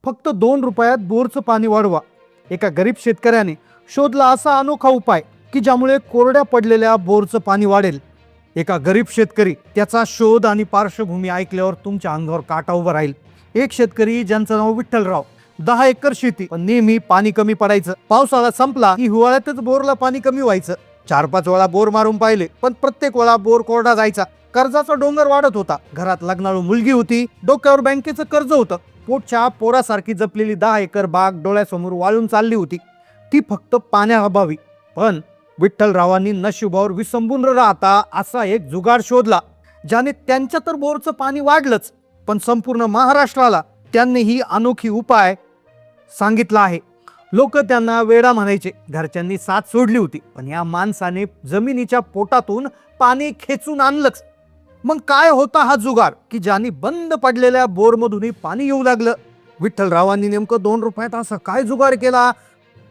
फक्त 2 रुपयात बोरचं पाणी वाढवा. एका गरीब शेतकऱ्याने शोधला असा अनोखा उपाय की ज्यामुळे कोरड्या पडलेल्या बोरचं पाणी वाढेल. एका गरीब शेतकरी त्याचा शोध आणि पार्श्वभूमी ऐकल्यावर तुमच्या अंगावर काटा उभा राहील. एक शेतकरी ज्यांचं नाव विठ्ठलराव, 10 एकर शेती, पण नेहमी पाणी कमी पडायचं. पावसाळा संपला की हिवाळ्यातच बोरला पाणी कमी व्हायचं. 4-5 वेळा बोर मारून पाहिले, पण प्रत्येक वेळा बोर कोरडा जायचा. कर्जाचा डोंगर वाढत होता. घरात लग्नाळू मुलगी होती, डोक्यावर बँकेचं कर्ज होतं. पोटच्या पोरासारखी जपलेली 10 एकर बाग डोळ्यासमोर वाळून चालली होती, ती फक्त पाण्याअभावी. पण विठ्ठलरावांनी नशिबावर विसंबून राहता असा एक जुगाड शोधला, ज्याने त्यांच्या तर बोरचं पाणी वाढलंच, पण संपूर्ण महाराष्ट्राला त्यांनी ही अनोखी उपाय सांगितला आहे. लोक त्यांना वेडा म्हणायचे. घरच्यांनी साथ सोडली होती, पण या माणसाने जमिनीच्या पोटातून पाणी खेचून आणलंच. मग काय होता हा जुगार की ज्याने बंद पडलेल्या बोरमधूनही पाणी येऊ लागलं? विठ्ठलरावांनी नेमकं 2 रुपयात असा काय जुगार केला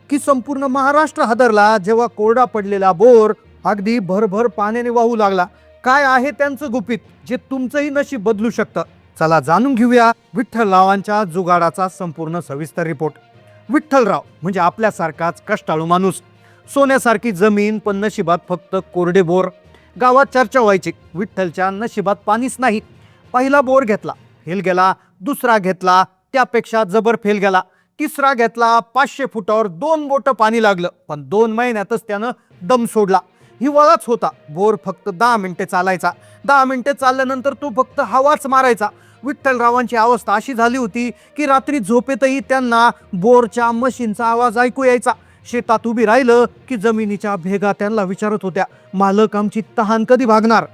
की संपूर्ण महाराष्ट्र हादरला जेव्हा कोरडा पडलेला बोर अगदी भरभर पाण्याने वाहू लागला? काय आहे त्यांचं गुपित जे तुमचंही नशीब बदलू शकतं? चला जाणून घेऊया विठ्ठलरावांच्या जुगाडाचा संपूर्ण सविस्तर रिपोर्ट. विठ्ठलराव म्हणजे आपल्यासारखाच कष्टाळू माणूस. सोन्यासारखी जमीन, पण नशिबात फक्त कोरडे बोर. गावात चर्चा व्हायची, विठ्ठलच्या नशिबात पाणीच नाही. पहिला बोर घेतला, फेल गेला. दुसरा घेतला, त्यापेक्षा जबर फेल गेला. तिसरा घेतला, 500 फुटावर 2 बोटं पाणी लागलं, पण 2 महिन्यातच त्यानं दम सोडला. हिवाळाच होता. बोर फक्त 10 मिनिटे चालायचा. 10 मिनिटे चालल्यानंतर तो फक्त हवाच मारायचा. विठ्ठलरावांची अवस्था अशी झाली होती की रात्री झोपेतही त्यांना बोरच्या मशीनचा आवाज ऐकू यायचा. शेतात उभी राहिलं की जमिनीच्या भेगा त्यांना विचारत होत्या, मालक आमची तहान कधी भागणार?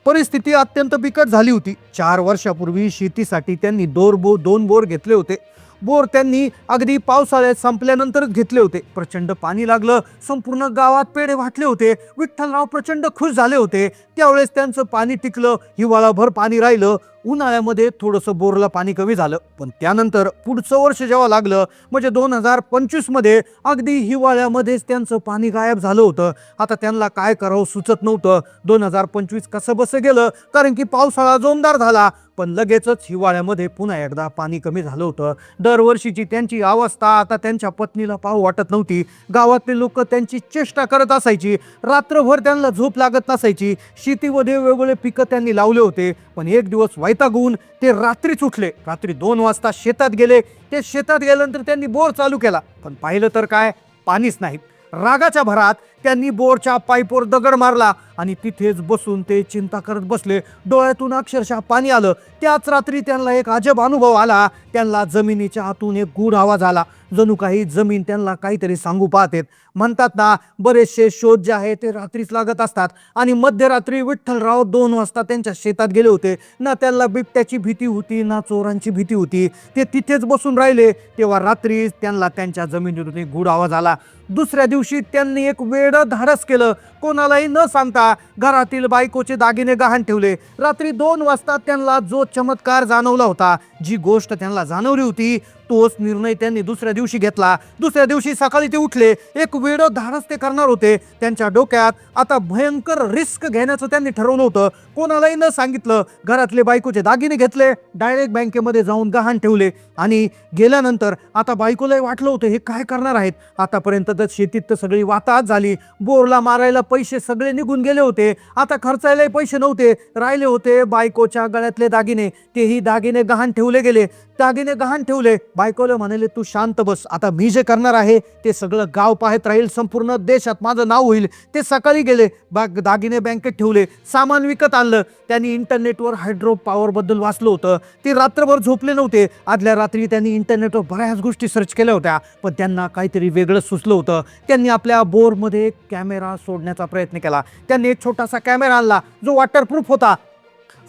परिस्थिती अत्यंत बिकट झाली होती. 4 वर्षापूर्वी शेतीसाठी त्यांनी 2 बोर घेतले होते. बोर त्यांनी अगदी पावसाळ्यात संपल्यानंतरच घेतले होते. प्रचंड पाणी लागलं. संपूर्ण गावात पेढे वाटले होते. विठ्ठलराव प्रचंड खुश झाले होते. त्यावेळेस त्यांचं पाणी टिकलं. हिवाळाभर पाणी राहिलं. उन्हाळ्यामध्ये थोडंसं बोरला पाणी कमी झालं, पण त्यानंतर पुढचं वर्ष जेव्हा लागलं, म्हणजे 2025 मध्ये अगदी हिवाळ्यामध्येच त्यांचं पाणी गायब झालं होतं. आता त्यांना काय करावं सुचत नव्हतं. 2025 कसं बसं गेलं, कारण की पावसाळा जोमदार झाला, पण लगेचच हिवाळ्यामध्ये पुन्हा एकदा पाणी कमी झालं होतं. दरवर्षीची त्यांची अवस्था आता त्यांच्या पत्नीला पाहू वाटत नव्हती. गावातले लोक त्यांची चेष्टा करत असायची. रात्रभर त्यांना झोप लागत नसायची. शेतीमध्ये वेगवेगळे पिकं त्यांनी लावले होते, पण एक दिवस वैतागून ते रात्रीच उठले. रात्री 2 वाजता शेतात गेले. ते शेतात गेल्यानंतर त्यांनी बोर चालू केला, पण पाहिलं तर काय, पाणीच नाही. रागाच्या भरात त्यांनी बोरच्या पाईपवर दगड मारला आणि तिथेच बसून ते चिंता करत बसले. डोळ्यातून अक्षरशः पाणी आलं. त्याच रात्री त्यांना एक अजब अनुभव आला. त्यांना जमिनीच्या आतून एक गूढ आवाज आला, जणू काही जमीन त्यांना काहीतरी सांगू पाहतेत. म्हणतात ना, बरेचसे शोध जे आहे ते रात्रीच लागत असतात. आणि मध्यरात्री विठ्ठलराव 2 वाजता त्यांच्या शेतात गेले होते. ना त्यांना बिबट्याची भीती होती, ना चोरांची भीती होती. ते तिथेच बसून राहिले. तेव्हा रात्री त्यांना त्यांच्या जमिनीतून एक गूढ आवाज आला. दुसऱ्या दिवशी त्यांनी एक वेडं धाडस केलं. कोणालाही न सांगता घरातील बायकोचे दागिने गहाण ठेवले. रात्री 2 वाजता त्यांना जो चमत्कार जाणवला होता, जी गोष्ट त्यांना जाणवली होती, तोच निर्णय त्यांनी दुसऱ्या दिवशी घेतला. दुसऱ्या दिवशी सकाळी ते उठले. एक वेडं धाडस ते करणार होते. त्यांच्या डोक्यात आता भयंकर रिस्क घेण्याचं त्यांनी ठरवलं होतं. कोणालाही न सांगितलं. घरातले बायकोचे दागिने घेतले, डायरेक्ट बँकेमध्ये जाऊन गहाण ठेवले आणि गेल्यानंतर आता बायकोलाही वाटलं होतं हे काय करणार आहेत. आतापर्यंत तर शेतीत तर सगळी वाताहत झाली. बोरला मारायला पैसे सगळे निघून गेले होते. आता खर्चायलाही पैसे नव्हते. राहिले होते बायकोच्या गळ्यातले दागिने. तेही दागिने गहाण ठेवले गेले. दागिने गहाण ठेवले. बायकोला म्हणाले, तू शांत बस, आता मी जे करणार आहे ते सगळं गाव पाहत राहील, संपूर्ण देशात माझं नाव होईल. ते सकाळी गेले, दागिने बँकेत ठेवले, सामान विकत आणलं. त्यांनी इंटरनेटवर हायड्रो पॉवर बद्दल वाचलं होतं. ते रात्रभर झोपले नव्हते. आदल्या रात्री त्यांनी इंटरनेटवर बऱ्याच गोष्टी सर्च केल्या होत्या, पण त्यांना काहीतरी वेगळं सुचलं होतं. त्यांनी आपल्या बोरमध्ये कॅमेरा सोडण्याचा प्रयत्न केला. त्यांनी एक छोटासा कॅमेरा आणला जो वॉटरप्रूफ होता.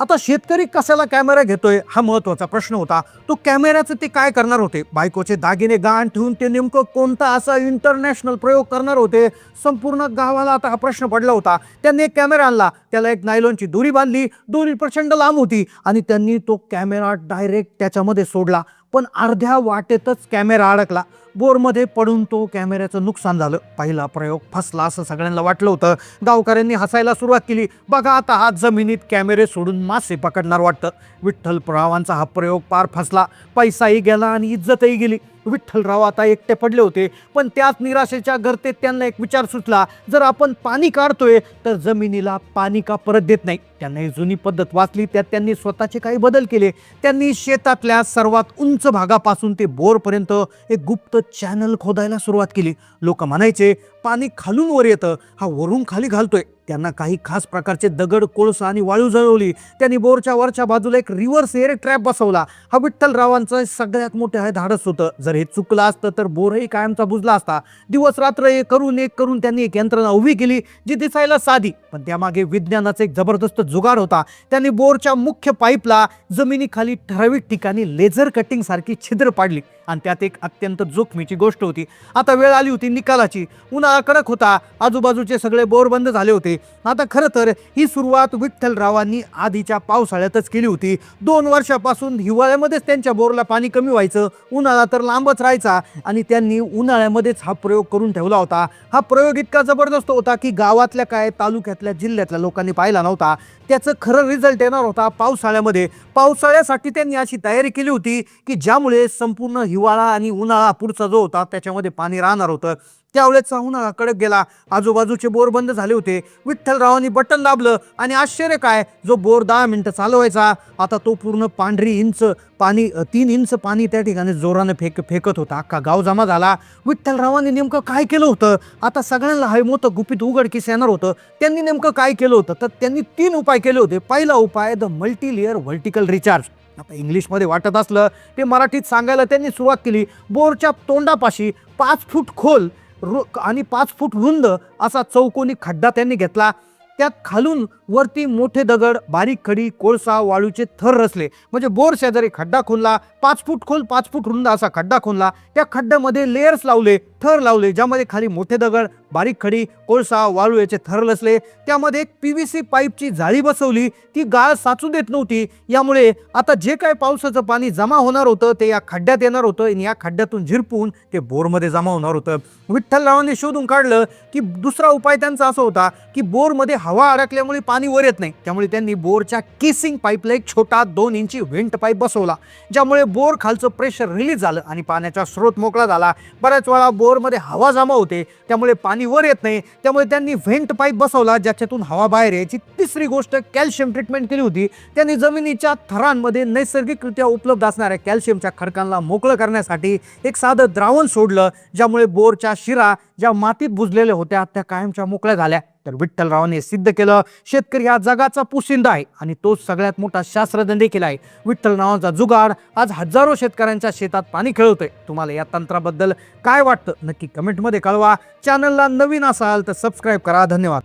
आता शेतकरी कशाला कॅमेरा घेतोय हा महत्वाचा प्रश्न होता. तो कॅमेऱ्याचं ते काय करणार होते? बायकोचे दागिने गहाण ठेवून ते नेमकं कोणता असा इंटरनॅशनल प्रयोग करणार होते? संपूर्ण गावाला आता हा प्रश्न पडला होता. त्यांनी एक कॅमेरा आणला, त्याला एक नायलॉनची दोरी बांधली. दोरी प्रचंड लांब होती आणि त्यांनी तो कॅमेरा डायरेक्ट त्याच्यामध्ये सोडला. पण अर्ध्या वाटेतच कॅमेरा अडकला. बोरमध्ये पडून तो कॅमेऱ्याचं नुकसान झालं. पहिला प्रयोग फसला असं सगळ्यांना वाटलं होतं. गावकऱ्यांनी हसायला सुरुवात केली. बघा आता हा जमिनीत कॅमेरे सोडून मासे पकडणार वाटतं. विठ्ठलरावांचा हा प्रयोग पार फसला. पैसाही गेला आणि इज्जतही गेली. विठ्ठलराव आता एकटे पडले होते. पण त्याच निराशेच्या गर्तेत त्यांना एक विचार सुचला, जर आपण पाणी काढतोय तर जमिनीला पाणी का परत देत नाही. त्यांना ही जुनी पद्धत वाचली. त्यात त्यांनी स्वतःचे काही बदल केले. त्यांनी शेतातल्या सर्वात उंच भागापासून ते बोरपर्यंत एक गुप्त चॅनल खोदायला सुरुवात केली. लोक म्हणायचे पाणी खालून वर येतं, हा वरून खाली घालतोय. त्यांना काही खास प्रकारचे दगड, कोळसा आणि वाळू जळवली. त्यांनी बोरच्या वरच्या बाजूला एक रिव्हर्स एअर ट्रॅप बसवला. हा विठ्ठलरावांचं सगळ्यात मोठं हे धाडस होतं. जर हे चुकलं असतं तर बोरही कायमचा बुजला असता. दिवस रात्र एक करून त्यांनी एक यंत्रणा उभी केली, जी दिसायला साधी पण त्यामागे विज्ञानाचा एक जबरदस्त जुगाड होता. त्यांनी बोरच्या मुख्य पाईपला जमिनीखाली ठराविक ठिकाणी लेझर कटिंग सारखी छिद्र पाडली आणि त्यात एक अत्यंत जोखमीची गोष्ट होती. आता वेळ आली होती निकालाची. उन्हाळा कडक होता. आजूबाजूचे सगळे बोर बंद झाले होते. आता खरं तर ही सुरुवात विठ्ठलरावांनी आधीच्या पावसाळ्यातच केली होती. 2 वर्षापासून हिवाळ्यामध्येच त्यांच्या बोरला पाणी कमी व्हायचं. उन्हाळा तर लांबच राहायचा आणि त्यांनी उन्हाळ्यामध्येच हा प्रयोग करून ठेवला होता. हा प्रयोग इतका जबरदस्त होता की गावातल्या काय, तालुक्यातल्या, जिल्ह्यातल्या लोकांनी पाहिला नव्हता. त्याचं खरं रिझल्ट येणार होता पावसाळ्यामध्ये. पावसाळ्यासाठी त्यांनी अशी तयारी केली होती की ज्यामुळे संपूर्ण हिवाळा आणि उन्हाळा पुढचा जो होता त्याच्यामध्ये पाणी राहणार होतं. त्यावेळेचा उन्हाळा कडक गेला. आजूबाजूचे बोर बंद झाले होते. विठ्ठलरावांनी बटन दाबलं आणि आश्चर्य काय, जो बोर 10 मिनिटं चालवायचा आता तो पूर्ण 3 इंच पाणी त्या ठिकाणी जोराने फेकत होता. अख्खा गाव जमा झाला. विठ्ठलरावांनी नेमकं काय केलं होतं? आता सगळ्यांना हे मोठं गुपित उघडकीस येणार होतं. त्यांनी नेमकं काय केलं होतं? तर त्यांनी 3 उपाय केले होते. पहिला उपाय द मल्टीलेअर व्हर्टिकल रिचार्ज. आता इंग्लिशमध्ये वाटत असलं ते मराठीत सांगायला त्यांनी सुरुवात केली. बोरच्या तोंडापाशी 5 फूट खोल आणि 5 फूट रुंद असा चौकोनी खड्डा त्यांनी घेतला. त्यात खालून वरती मोठे दगड, बारीक खडी, कोळसा, वाळूचे थर रचले. म्हणजे बोर शेजारी खड्डा खोलला, 5 फूट खोल 5 फूट रुंद असा खड्डा खोलला. त्या खड्ड्यामध्ये लेयर्स लावले, थर लावले, ज्यामध्ये खाली मोठे दगड, बारीक खडी, कोळसा, वाळू याचे थर रचले. त्यामध्ये एक PVC पाईपची जाळी बसवली. ती गाळ साचू देत नव्हती. यामुळे आता जे काय पावसाचं पाणी जमा होणार होतं ते या खड्ड्यात येणार होतं आणि या खड्ड्यातून झिरपून ते बोरमध्ये जमा होणार होतं. विठ्ठलरावांनी शोधून काढलं की दुसरा उपाय त्यांचा असा होता की बोरमध्ये हवा अडकल्यामुळे पाणी वर येत नाही. त्यामुळे त्यांनी बोरच्या केसिंग पाईपला एक छोटा 2 इंची व्हेंट पाईप बसवला, ज्यामुळे बोर खालचं प्रेशर रिलीज झालं आणि पाण्याचा स्रोत मोकळा झाला. बऱ्याच वेळा बोरमध्ये हवा जमा होते, त्यामुळे पाणी वर येत नाही. त्यामुळे त्यांनी व्हेंट पाईप बसवला, ज्याच्यातून हवा बाहेर यायची. तिसरी गोष्ट, कॅल्शियम ट्रीटमेंट केली होती. त्यांनी जमिनीच्या थरांमध्ये नैसर्गिकरित्या उपलब्ध असणाऱ्या कॅल्शियमच्या खडकांना मोकळं करण्यासाठी एक साधं द्रावण सोडलं, ज्यामुळे बोरच्या शिरा ज्या मातीत बुजलेल्या होत्या त्या कायमच्या मोकळ्या झाल्या. तर विठ्ठलरावांनी सिद्ध केलं, शेतकरी हा जगाचा पोशिंदा आहे आणि तोच सगळ्यात मोठा शास्त्रज्ञ देखील आहे. विठ्ठलरावांचा जुगाड आज हजारो शेतकऱ्यांच्या शेतात पाणी खेळवतोय. तुम्हाला या तंत्राबद्दल काय वाटतं नक्की कमेंटमध्ये कळवा. चॅनलला नवीन असाल तर सबस्क्राईब करा. धन्यवाद.